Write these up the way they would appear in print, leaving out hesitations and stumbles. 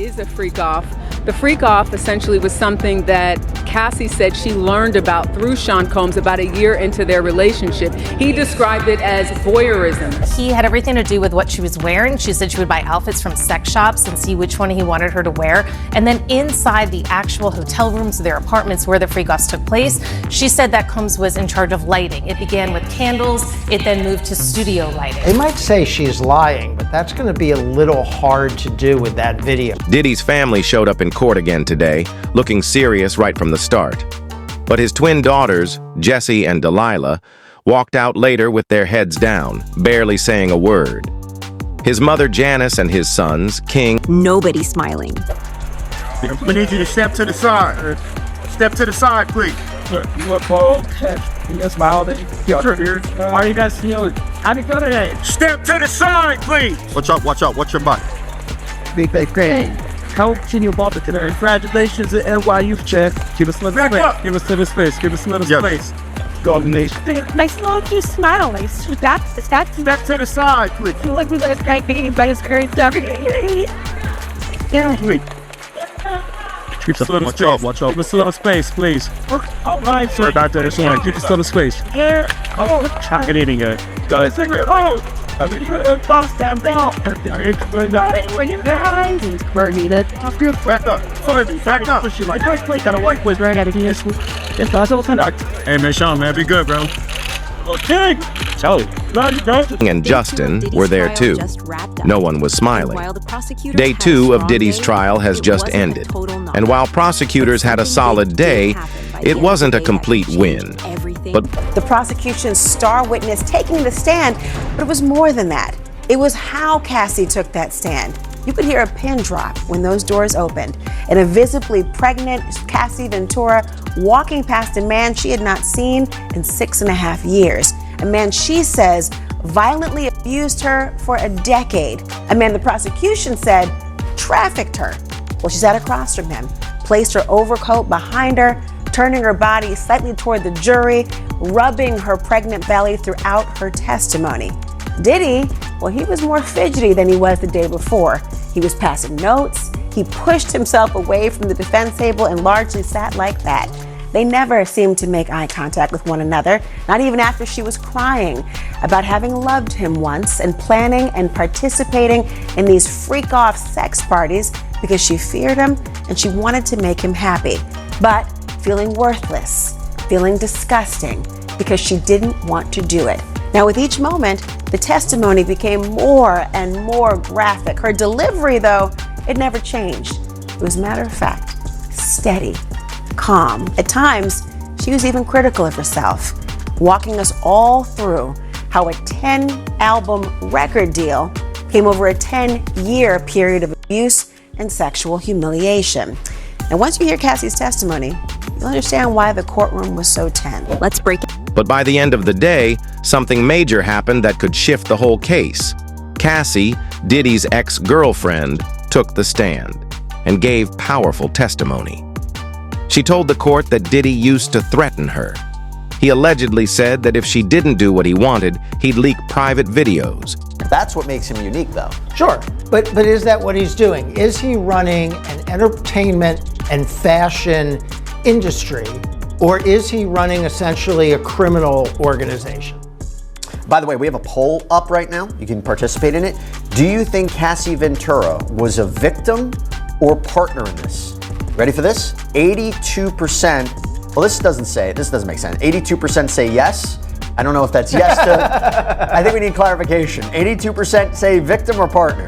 is a freak off. The freak off essentially was something that Cassie said she learned about through Sean Combs about a year into their relationship. He described it as voyeurism. He had everything to do with what she was wearing. She said she would buy outfits from sex shops and see which one he wanted her to wear. And then inside the actual hotel rooms, their apartments where the freak offs took place, she said that Combs was in charge of lighting. It began with candles. It then moved to studio lighting. They might say she's lying, but that's going to be a little hard to do with that video. Diddy's family showed up in court again today, looking serious right from the start. But his twin daughters, Jessie and D'Lila, walked out later with their heads down, barely saying a word. His mother Janice and his sons, King. Nobody smiling. We need you to step to the side. Step to the side, please. You look bold. You smile. Why are you guys feeling? How do you feel today? Step to the side, please. Watch out, watch out. What's your butt? Big great. How can you bump it today? Congratulations at NYU check. Give us a little space. Give us a little space. Give us a little space. Golden Nation. Nice little smile. Nice. That's step to the side, please. You look like a great being, but it's great stuff. Yeah. Wait. Keep us a little space. Watch out. Give us a little space, please. All right, sorry about that. Give us a little space. Here. Oh, check it in here. Guys, oh. Boss down down. When you guys, back up. Back up. Push you like got a white was right out of here. It's possible tonight. Hey man, Sean, man, be good, bro. Okay. Charlie. King and Justin were there too. No one was smiling. Day 2 of Diddy's trial has just ended. And while prosecutors had a solid day, it wasn't a complete win. But the prosecution's star witness taking the stand, but it was more than that. It was how Cassie took that stand. You could hear a pin drop when those doors opened, and a visibly pregnant Cassie Ventura walking past a man she had not seen in 6.5 years. A man she says violently abused her for a decade. A man the prosecution said trafficked her. Well, she sat across from him, placed her overcoat behind her, turning her body slightly toward the jury, rubbing her pregnant belly throughout her testimony. Diddy, well, he was more fidgety than he was the day before. He was passing notes. He pushed himself away from the defense table and largely sat like that. They never seemed to make eye contact with one another, not even after she was crying about having loved him once and planning and participating in these freak-off sex parties because she feared him and she wanted to make him happy, but feeling worthless, feeling disgusting because she didn't want to do it. Now, with each moment, the testimony became more and more graphic. Her delivery, though, it never changed. It was matter of fact, steady, calm. At times, she was even critical of herself, walking us all through how a 10-album record deal came over a 10-year period of abuse and sexual humiliation. And once you hear Cassie's testimony, you'll understand why the courtroom was so tense. Let's break it. But by the end of the day, something major happened that could shift the whole case. Cassie, Diddy's ex-girlfriend, took the stand and gave powerful testimony. She told the court that Diddy used to threaten her. He allegedly said that if she didn't do what he wanted, he'd leak private videos. That's what makes him unique, though. Sure, but is that what he's doing? Is he running an entertainment and fashion industry, or is he running essentially a criminal organization? By the way, we have a poll up right now. You can participate in it. Do you think Cassie Ventura was a victim or partner in this? Ready for this? 82%. Well, this doesn't make sense. 82% say yes. I don't know if that's yes to, I think we need clarification. 82% say victim or partner.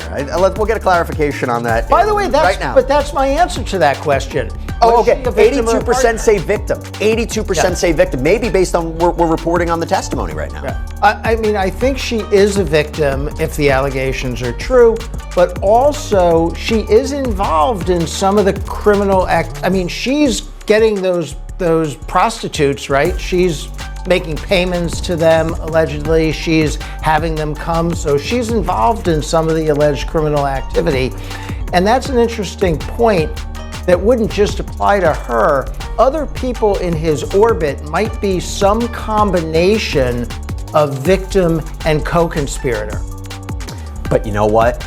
We'll get a clarification on that. By the way, right now. But that's my answer to that question. Oh, okay. 82% say victim. 82% say victim. Maybe based on we're reporting on the testimony right now. Yeah. I mean, I think she is a victim if the allegations are true, but also she is involved in some of the criminal act. I mean, she's getting those prostitutes, right? She's making payments to them, allegedly. She's having them come. So she's involved in some of the alleged criminal activity. And that's an interesting point that wouldn't just apply to her. Other people in his orbit might be some combination of victim and co-conspirator. But you know what?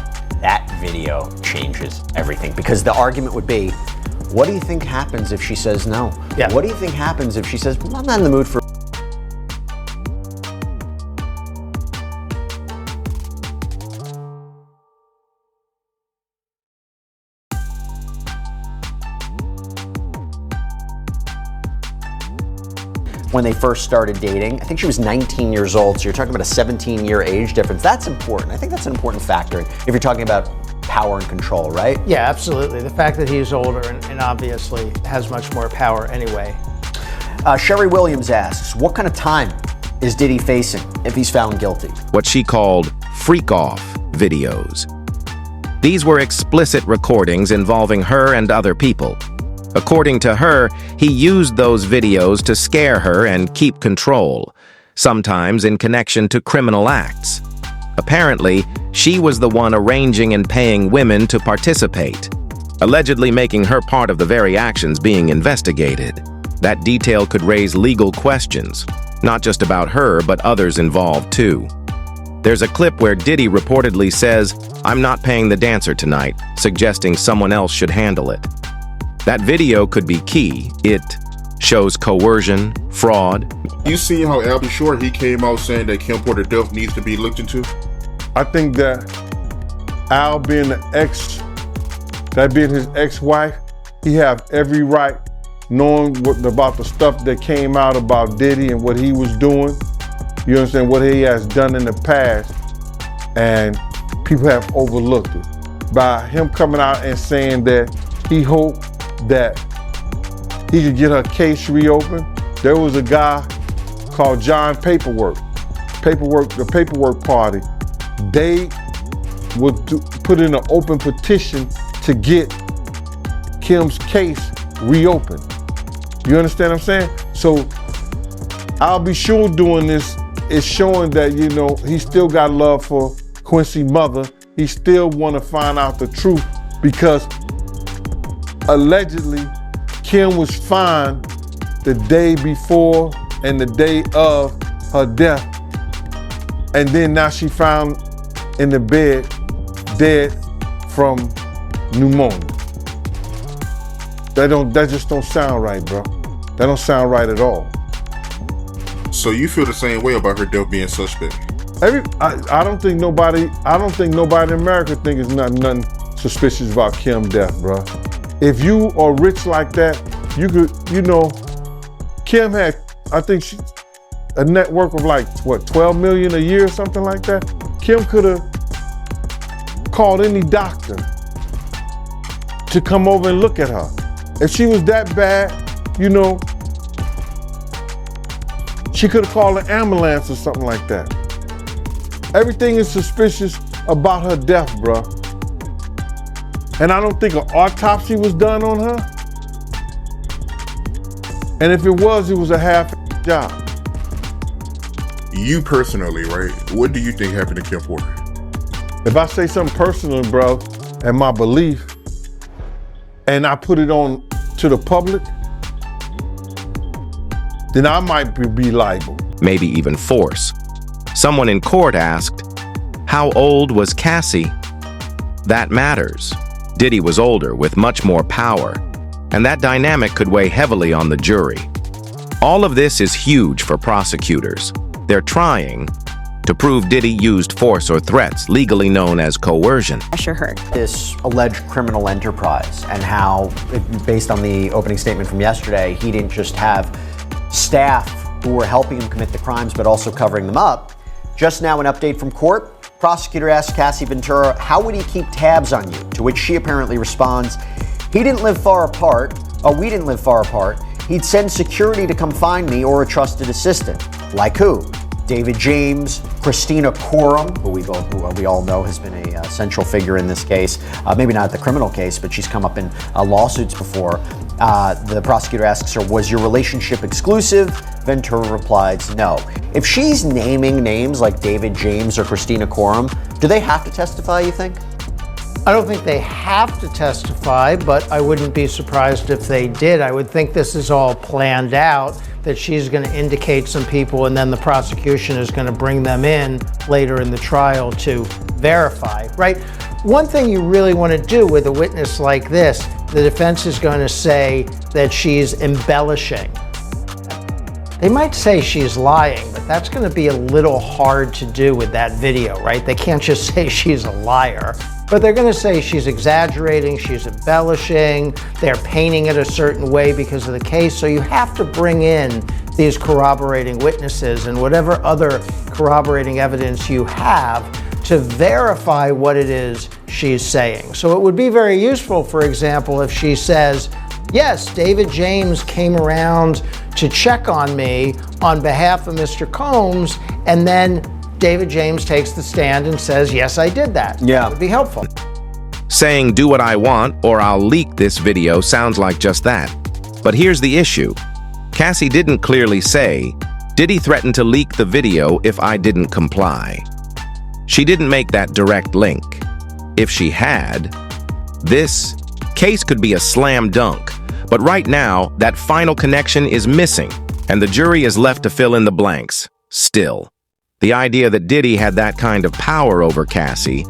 video changes everything. Because the argument would be, what do you think happens if she says no? Yeah. What do you think happens if she says, I'm not in the mood for... When they first started dating, I think she was 19 years old, so you're talking about a 17-year age difference. That's important. I think that's an important factor if you're talking about power and control, right? Yeah, absolutely. The fact that he's older and obviously has much more power anyway. Sherry Williams asks, what kind of time is Diddy facing if he's found guilty? What she called freak-off videos. These were explicit recordings involving her and other people. According to her, he used those videos to scare her and keep control, sometimes in connection to criminal acts. Apparently, she was the one arranging and paying women to participate, allegedly making her part of the very actions being investigated. That detail could raise legal questions, not just about her, but others involved too. There's a clip where Diddy reportedly says, "I'm not paying the dancer tonight," suggesting someone else should handle it. That video could be key. It shows coercion, fraud. You seen how Albie Shore, he came out saying that Kim Porter death needs to be looked into? I think that Al being his ex-wife, he have every right, knowing about the stuff that came out about Diddy and what he was doing. You understand what he has done in the past, and people have overlooked it. By him coming out and saying that he hoped that he could get her case reopened. There was a guy called John Paperwork, the Paperwork Party. They would put in an open petition to get Kim's case reopened. You understand what I'm saying? So I'll be sure doing this is showing that, you know, he still got love for Quincy's mother. He still want to find out the truth, because allegedly, Kim was fine the day before and the day of her death. And then now she found in the bed, dead from pneumonia. That just don't sound right, bro. That don't sound right at all. So you feel the same way about her death being suspect? I don't think nobody in America thinks it's nothing suspicious about Kim's death, bro. If you are rich like that, you could, you know, Kim had, I think a net worth of like, what, 12 million a year or something like that? Kim could have called any doctor to come over and look at her. If she was that bad, you know, she could have called an ambulance or something like that. Everything is suspicious about her death, bro. And I don't think an autopsy was done on her. And if it was a half job. You personally, right? What do you think happened to Kim Porter? If I say something personal, bro, and my belief, and I put it on to the public, then I might be liable. Maybe even force. Someone in court asked, how old was Cassie? That matters. Diddy was older with much more power, and that dynamic could weigh heavily on the jury. All of this is huge for prosecutors. They're trying to prove Diddy used force or threats, legally known as coercion. Pressure her. This alleged criminal enterprise, and how, based on the opening statement from yesterday, he didn't just have staff who were helping him commit the crimes, but also covering them up. Just now, an update from court. Prosecutor asked Cassie Ventura, how would he keep tabs on you? To which she apparently responds, he didn't live far apart, we didn't live far apart. He'd send security to come find me, or a trusted assistant. Like who? David James, Christina Coram, who we all know has been a central figure in this case. Maybe not the criminal case, but she's come up in lawsuits before. The prosecutor asks her, was your relationship exclusive? Ventura replies, no. If she's naming names like David James or Christina Coram, do they have to testify, you think? I don't think they have to testify, but I wouldn't be surprised if they did. I would think this is all planned out, that she's going to indicate some people and then the prosecution is going to bring them in later in the trial to verify, right? one thing you really want to do with a witness like this, the defense is going to say that she's embellishing. They might say she's lying, but that's going to be a little hard to do with that video, right? They can't just say she's a liar, but they're going to say she's exaggerating, she's embellishing, they're painting it a certain way because of the case. So you have to bring in these corroborating witnesses and whatever other corroborating evidence you have to verify what it is she's saying. So it would be very useful, for example, if she says, yes, David James came around to check on me on behalf of Mr. Combs, and then David James takes the stand and says, yes, I did that. Yeah. That would be helpful. Saying do what I want or I'll leak this video sounds like just that. But here's the issue. Cassie didn't clearly say, did he threaten to leak the video if I didn't comply? She didn't make that direct link. If she had, this case could be a slam dunk. But right now, that final connection is missing, and the jury is left to fill in the blanks, still. The idea that Diddy had that kind of power over Cassie,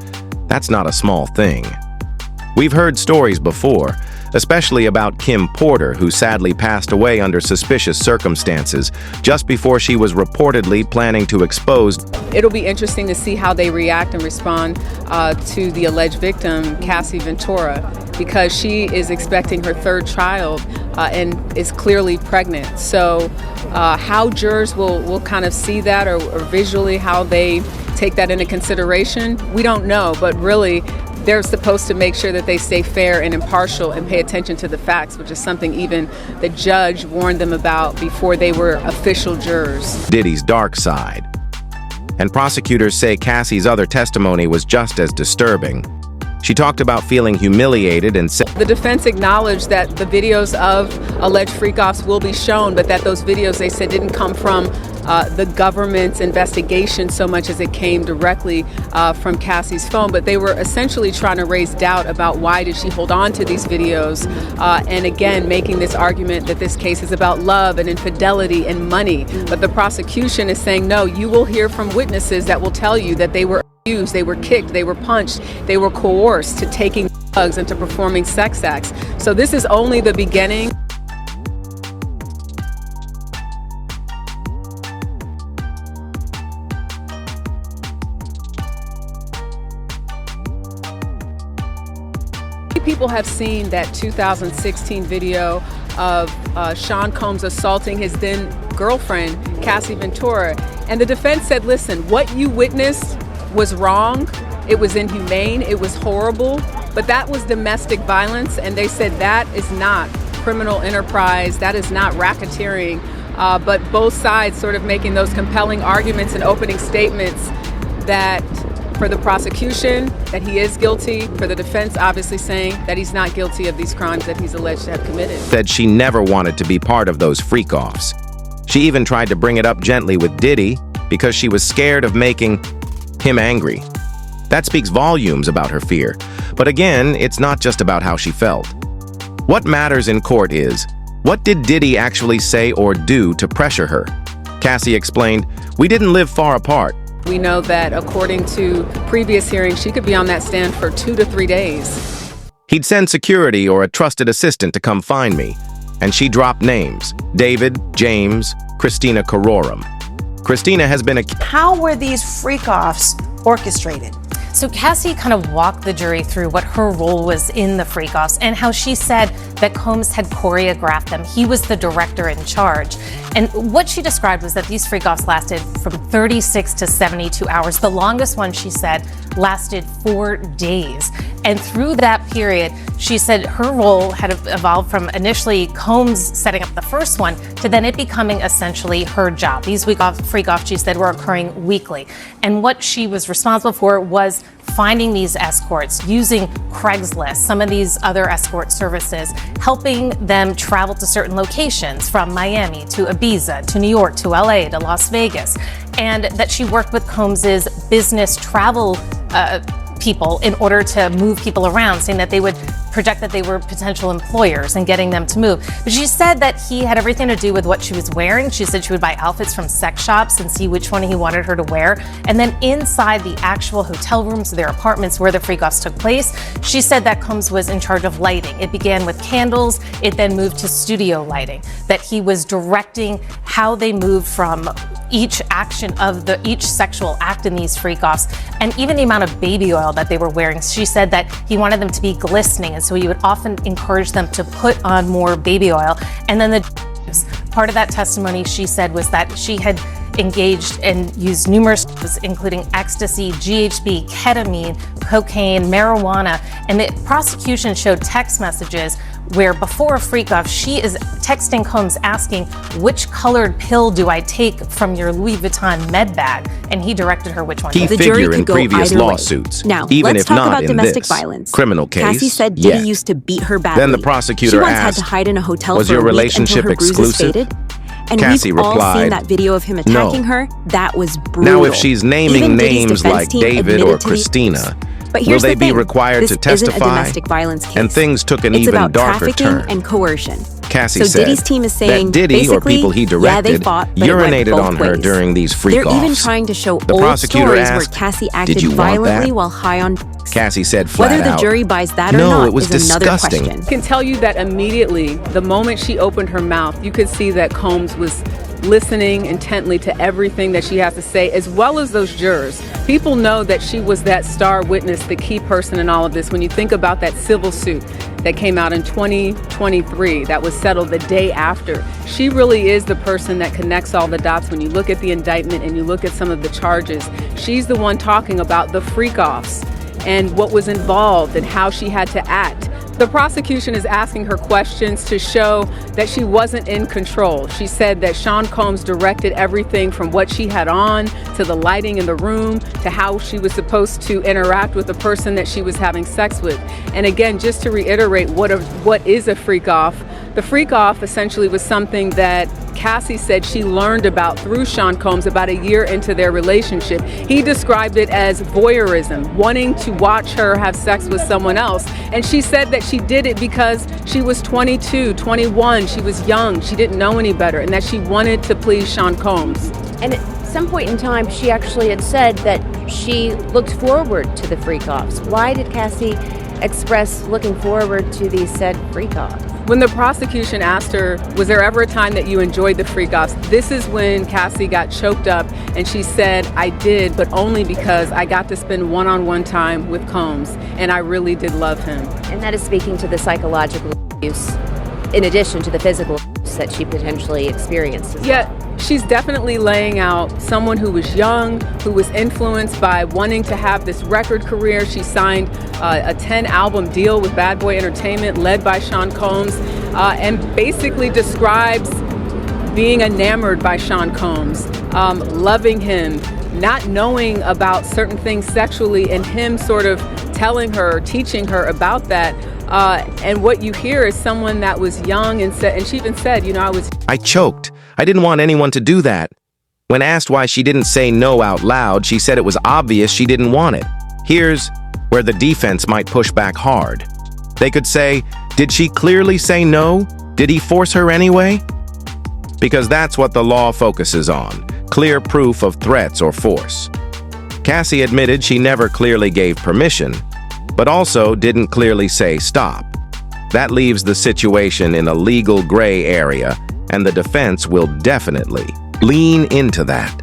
that's not a small thing. We've heard stories before, especially about Kim Porter, who sadly passed away under suspicious circumstances just before she was reportedly planning to expose. It'll be interesting to see how they react and respond to the alleged victim, Cassie Ventura, because she is expecting her third child and is clearly pregnant. So how jurors will kind of see that or visually how they take that into consideration, we don't know, but really they're supposed to make sure that they stay fair and impartial and pay attention to the facts, which is something even the judge warned them about before they were official jurors. Diddy's dark side. And prosecutors say Cassie's other testimony was just as disturbing. She talked about feeling humiliated and said the defense acknowledged that the videos of alleged freak-offs will be shown, but that those videos, they said, didn't come from the government's investigation so much as it came directly from Cassie's phone. But they were essentially trying to raise doubt about why did she hold on to these videos, and again making this argument that this case is about love and infidelity and money. But the prosecution is saying, no, you will hear from witnesses that will tell you that they were abused, they were kicked, they were punched, they were coerced to taking drugs and to performing sex acts. So this is only the beginning. People have seen that 2016 video of Sean Combs assaulting his then girlfriend, Cassie Ventura. And the defense said, listen, what you witnessed was wrong. It was inhumane. It was horrible. But that was domestic violence. And they said that is not criminal enterprise. That is not racketeering. But both sides sort of making those compelling arguments and opening statements that for the prosecution, that he is guilty, for the defense obviously saying that he's not guilty of these crimes that he's alleged to have committed. Said she never wanted to be part of those freak-offs. She even tried to bring it up gently with Diddy because she was scared of making him angry. That speaks volumes about her fear. But again, it's not just about how she felt. What matters in court is, what did Diddy actually say or do to pressure her? Cassie explained, we didn't live far apart. We know that according to previous hearings, she could be on that stand for 2 to 3 days. He'd send security or a trusted assistant to come find me. And she dropped names, David, James, Christina Carorum. Christina has been How were these freak-offs orchestrated? So Cassie kind of walked the jury through what her role was in the freak-offs and how she said that Combs had choreographed them. He was the director in charge. And what she described was that these freak-offs lasted from 36 to 72 hours. The longest one, she said, lasted 4 days. And through that period, she said her role had evolved from initially Combs setting up the first one to then it becoming essentially her job. These freak-offs, she said, were occurring weekly. And what she was responsible for was finding these escorts, using Craigslist, some of these other escort services, helping them travel to certain locations from Miami to Ibiza, to New York, to LA, to Las Vegas. And that she worked with Combs's business travel people in order to move people around, saying that they would project that they were potential employers and getting them to move. But she said that he had everything to do with what she was wearing. She said she would buy outfits from sex shops and see which one he wanted her to wear. And then inside the actual hotel rooms, their apartments where the freak-offs took place, she said that Combs was in charge of lighting. It began with candles, it then moved to studio lighting, that he was directing how they moved from each action of each sexual act in these freak-offs, and even the amount of baby oil that they were wearing. She said that he wanted them to be glistening, and so he would often encourage them to put on more baby oil. And then part of that testimony, she said, was that she had engaged and used numerous, including ecstasy, GHB, ketamine, cocaine, marijuana, and the prosecution showed text messages where before a freak-off, she is texting Combs asking, which colored pill do I take from your Louis Vuitton med bag? And he directed her which one. Key figure in previous lawsuits. Now, even let's if talk not about in domestic this violence. Criminal case. Cassie said Diddy used to beat her badly. Then the prosecutor she once asked, had to hide in a hotel was for your a week relationship until her bruises exclusive? faded. And Cassie we've all replied, seen that video of him attacking her. That was brutal. Now, if she's naming Even Diddy's names defense like team David admitted or to Christina, But will here's they the be thing. required This to testify? Isn't a domestic violence case. And things took an it's even about darker trafficking turn. and coercion. Cassie so said Diddy's team is saying that Diddy, or basically, people he yeah, they directed, fought, but urinated it went on both her ways. during these They're freak-offs. even trying to show The old prosecutor stories asked, where Cassie "Did acted you want violently that?" while high on Cassie said flat Whether the out, jury buys that or "No, not it was is another disgusting." question. I can tell you that immediately, the moment she opened her mouth, you could see that Combs was listening intently to everything that she has to say, as well as those jurors. People know that she was that star witness, the key person in all of this. When you think about that civil suit that came out in 2023, that was settled the day after, she really is the person that connects all the dots. When you look at the indictment and you look at some of the charges, she's the one talking about the freak-offs and what was involved and how she had to act. The prosecution is asking her questions to show that she wasn't in control. She said that Sean Combs directed everything from what she had on to the lighting in the room to how she was supposed to interact with the person that she was having sex with. And again, just to reiterate what is a freak-off, the freak-off essentially was something that Cassie said she learned about through Sean Combs about a year into their relationship. He described it as voyeurism, wanting to watch her have sex with someone else. And she said that she did it because she was 22, 21, she was young, she didn't know any better, and that she wanted to please Sean Combs. And at some point in time, she actually had said that she looked forward to the freak-offs. Why did Cassie express looking forward to these said freak-offs? When the prosecution asked her, was there ever a time that you enjoyed the freak-offs? This is when Cassie got choked up and she said, I did, but only because I got to spend one-on-one time with Combs and I really did love him. And that is speaking to the psychological abuse in addition to the physical abuse that she potentially experienced. Yeah, she's definitely laying out someone who was young, who was influenced by wanting to have this record career. She signed a 10-album deal with Bad Boy Entertainment led by Sean Combs, and basically describes being enamored by Sean Combs, loving him, not knowing about certain things sexually, and him sort of telling her, teaching her about that. And what you hear is someone that was young and she even said, I choked. I didn't want anyone to do that. When asked why she didn't say no out loud, she said it was obvious she didn't want it. Here's where the defense might push back hard. They could say, did she clearly say no? Did he force her anyway? Because that's what the law focuses on, clear proof of threats or force. Cassie admitted she never clearly gave permission, but also didn't clearly say stop. That leaves the situation in a legal gray area, and the defense will definitely lean into that.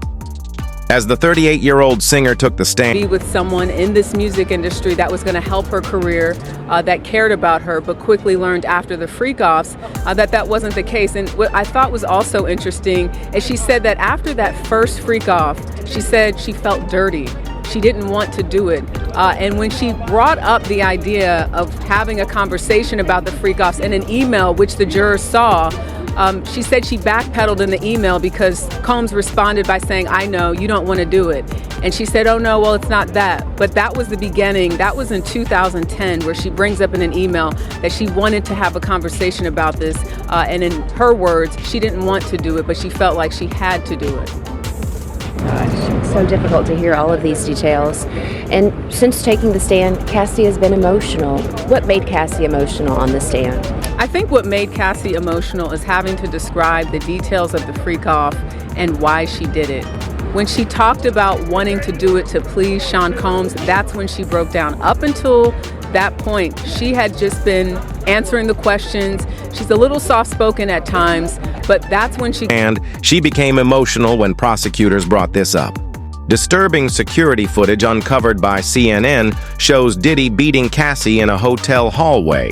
As the 38-year-old singer took the stand, be with someone in this music industry that was going to help her career, that cared about her, but quickly learned after the freak-offs that wasn't the case. And what I thought was also interesting is she said that after that first freak-off, she said she felt dirty. She didn't want to do it. And when she brought up the idea of having a conversation about the freak-offs in an email, which the jurors saw, she said she backpedaled in the email because Combs responded by saying, I know, you don't want to do it. And she said, oh no, well, it's not that. But that was the beginning. That was in 2010, where she brings up in an email that she wanted to have a conversation about this. And in her words, she didn't want to do it, but she felt like she had to do it. Gosh, so difficult to hear all of these details. And since taking the stand, Cassie has been emotional. What made Cassie emotional on the stand? I think what made Cassie emotional is having to describe the details of the freak-off and why she did it. When she talked about wanting to do it to please Sean Combs, that's when she broke down. Up until that point, she had just been answering the questions. She's a little soft-spoken at times, but that's when she became emotional when prosecutors brought this up. Disturbing security footage uncovered by CNN shows Diddy beating Cassie in a hotel hallway.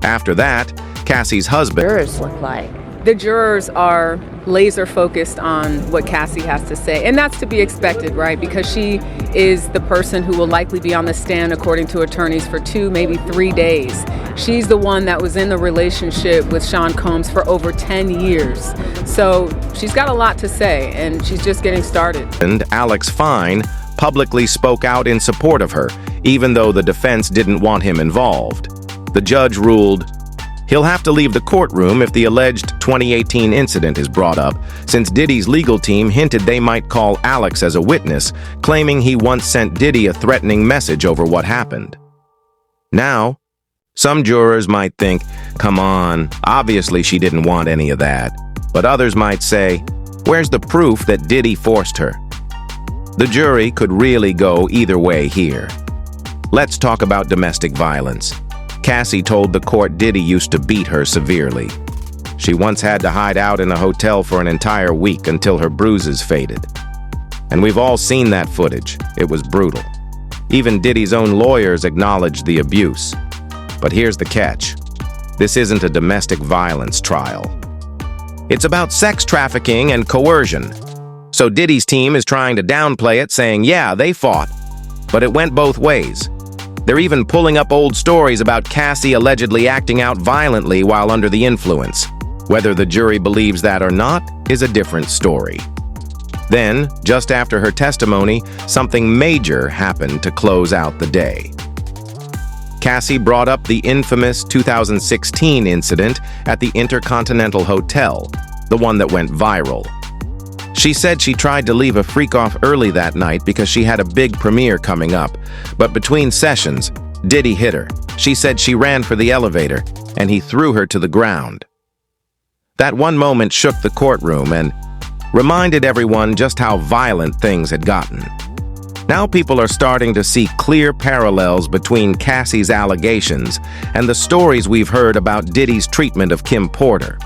After that, Cassie's husband... Jurors look like. The jurors are laser focused on what Cassie has to say. And that's to be expected, right? Because she is the person who will likely be on the stand, according to attorneys, for 2, maybe 3 days. She's the one that was in the relationship with Sean Combs for over 10 years. So she's got a lot to say, and she's just getting started. And Alex Fine publicly spoke out in support of her, even though the defense didn't want him involved. The judge ruled, he'll have to leave the courtroom if the alleged 2018 incident is brought up, since Diddy's legal team hinted they might call Alex as a witness, claiming he once sent Diddy a threatening message over what happened. Now, some jurors might think, come on, obviously she didn't want any of that. But others might say, where's the proof that Diddy forced her? The jury could really go either way here. Let's talk about domestic violence. Cassie told the court Diddy used to beat her severely. She once had to hide out in a hotel for an entire week until her bruises faded. And we've all seen that footage. It was brutal. Even Diddy's own lawyers acknowledged the abuse. But here's the catch. This isn't a domestic violence trial. It's about sex trafficking and coercion. So Diddy's team is trying to downplay it, saying, yeah, they fought. But it went both ways. They're even pulling up old stories about Cassie allegedly acting out violently while under the influence. Whether the jury believes that or not is a different story. Then, just after her testimony, something major happened to close out the day. Cassie brought up the infamous 2016 incident at the Intercontinental Hotel, the one that went viral. She said she tried to leave a freak-off early that night because she had a big premiere coming up, but between sessions, Diddy hit her. She said she ran for the elevator, and he threw her to the ground. That one moment shook the courtroom and reminded everyone just how violent things had gotten. Now people are starting to see clear parallels between Cassie's allegations and the stories we've heard about Diddy's treatment of Kim Porter.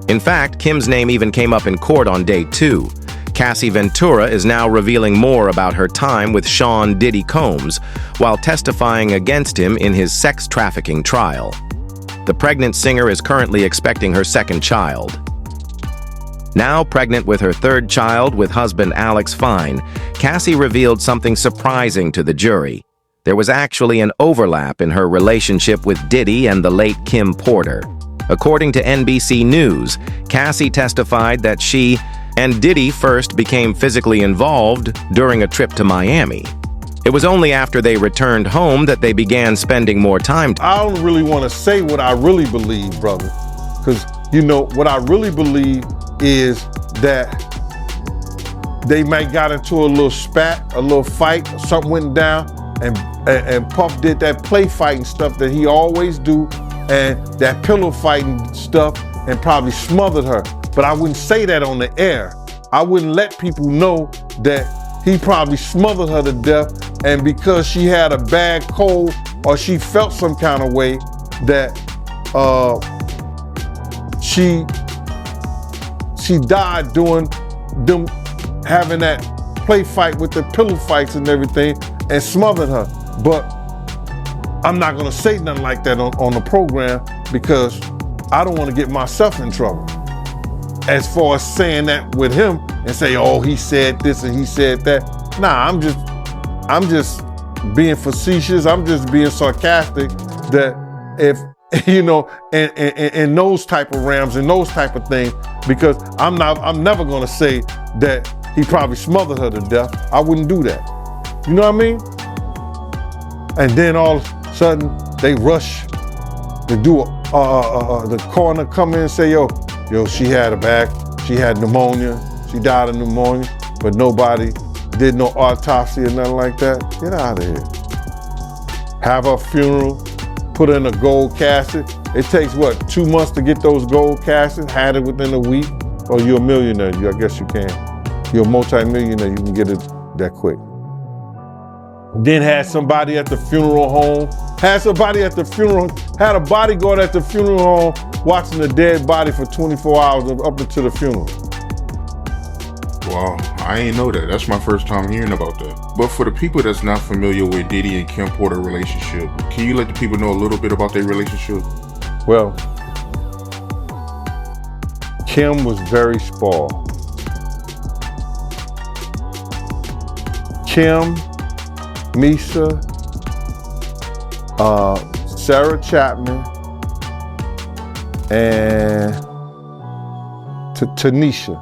In fact, Kim's name even came up in court on day 2. Cassie Ventura is now revealing more about her time with Sean Diddy Combs while testifying against him in his sex trafficking trial. The pregnant singer is currently expecting her 2nd child. Now pregnant with her 3rd child with husband Alex Fine, Cassie revealed something surprising to the jury. There was actually an overlap in her relationship with Diddy and the late Kim Porter. According to NBC News, Cassie testified that she and Diddy first became physically involved during a trip to Miami. It was only after they returned home that they began spending more time together. I don't really want to say what I really believe, brother, because, what I really believe is that they might got into a little spat, a little fight, something went down, and Puff did that play fighting stuff that he always do, and that pillow fighting stuff, and probably smothered her. But I wouldn't say that on the air. I wouldn't let people know that he probably smothered her to death, and because she had a bad cold or she felt some kind of way that she died doing them having that play fight with the pillow fights and everything and smothered her. But I'm not gonna say nothing like that on the program because I don't want to get myself in trouble. As far as saying that with him and say, oh, he said this and he said that. Nah, I'm just being facetious. I'm just being sarcastic that if, in those type of realms and those type of things, because I'm never gonna say that he probably smothered her to death. I wouldn't do that. You know what I mean? And then all of a sudden they rush to do the coroner come in and say, yo, she had she had pneumonia. She died of pneumonia. but nobody did no autopsy or nothing like that. Get out of here. Have her funeral, put her in a gold casket. It takes, what, 2 months to get those gold caskets? Had it within a week? Oh, you're a millionaire. I guess you can. You're a multi-millionaire. You can get it that quick. Then had somebody at the funeral home. Had a bodyguard at the funeral home watching the dead body for 24 hours up until the funeral. Wow, I ain't know that. That's my first time hearing about that. But for the people that's not familiar with Diddy and Kim Porter relationship, can you let the people know a little bit about their relationship? Well, Kim was very spoiled. Kim, Misha, Sarah Chapman, and Tanisha.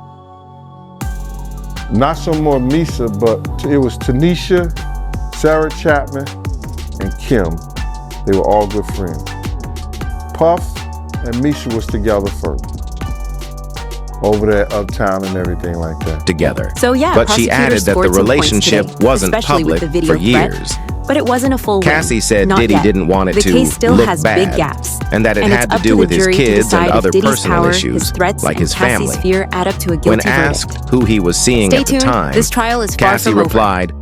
Not so more Misha, but it was Tanisha, Sarah Chapman, and Kim. They were all good friends. Puff and Misha was together first. Over there uptown and everything like that. Together. So yeah, but she added that the relationship wasn't public for years. But it wasn't a full Cassie win. said Not Diddy yet. didn't want it the to case still look has bad, big gaps, and that it and had it's to up do the with his jury to kids and decide if other Diddy's personal power, issues, his threats, like his and Cassie's family. fear add up to a guilty When verdict. asked who he was seeing Stay at the tuned. time, This trial is far Cassie from over. replied,